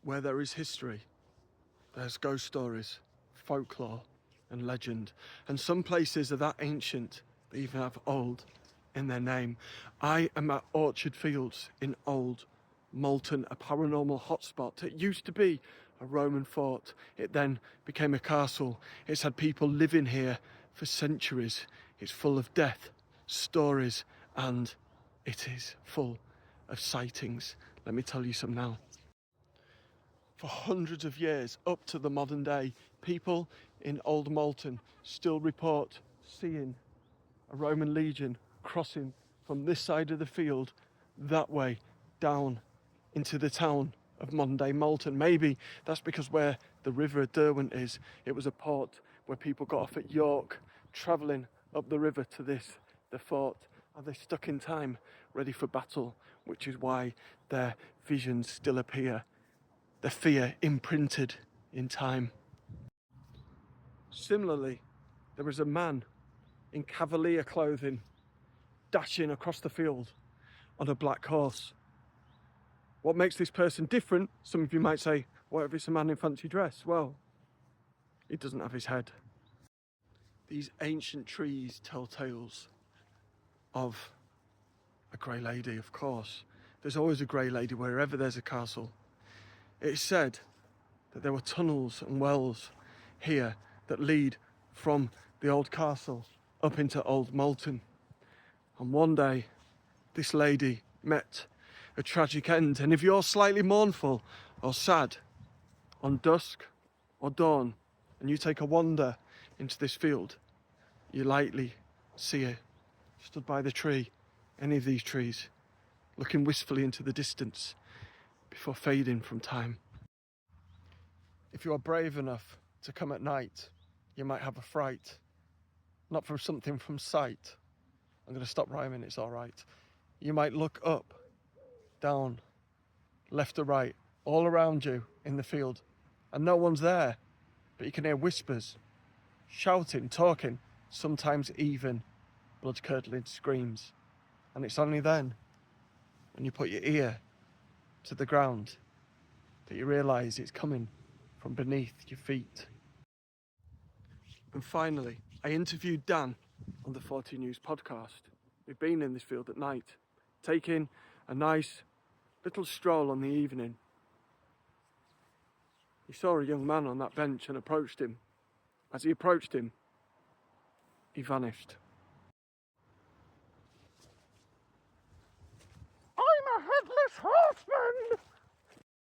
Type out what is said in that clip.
Where there is history, there's ghost stories, folklore and legend. And some places are that ancient, they even have old in their name. I am at Orchard Fields in Old Malton, a paranormal hotspot. It used to be a Roman fort. It then became a castle. It's had people living here for centuries. It's full of death, stories, and it is full of sightings. Let me tell you some now. For hundreds of years, up to the modern day, people in Old Malton still report seeing a Roman legion crossing from this side of the field that way down into the town of modern day Malton. Maybe that's because where the River of Derwent is, it was a port where people got off at York, travelling up the river to the fort. Are they stuck in time, ready for battle? Which is why their visions still appear, the fear imprinted in time. Similarly, there was a man in cavalier clothing dashing across the field on a black horse. What makes this person different? Some of you might say, what if it's a man in fancy dress? Well, he doesn't have his head. These ancient trees tell tales of a grey lady, of course. There's always a grey lady wherever there's a castle. It's said that there were tunnels and wells here that lead from the old castle up into Old Malton. And one day, this lady met a tragic end. And if you're slightly mournful or sad on dusk or dawn, and you take a wander into this field, you lightly see her stood by the tree, any of these trees, looking wistfully into the distance before fading from time. If you are brave enough to come at night, you might have a fright, not from something from sight. I'm going to stop rhyming, it's all right. You might look up, down, left or right, all around you in the field, and no one's there, but you can hear whispers, shouting, talking, sometimes even blood-curdling screams. And it's only then, when you put your ear to the ground, that you realise it's coming from beneath your feet. And finally, I interviewed Dan on the 40 News podcast. We've been in this field at night, taking a nice little stroll on the evening. He saw a young man on that bench and approached him. As he approached him, he vanished. I'm a headless horseman!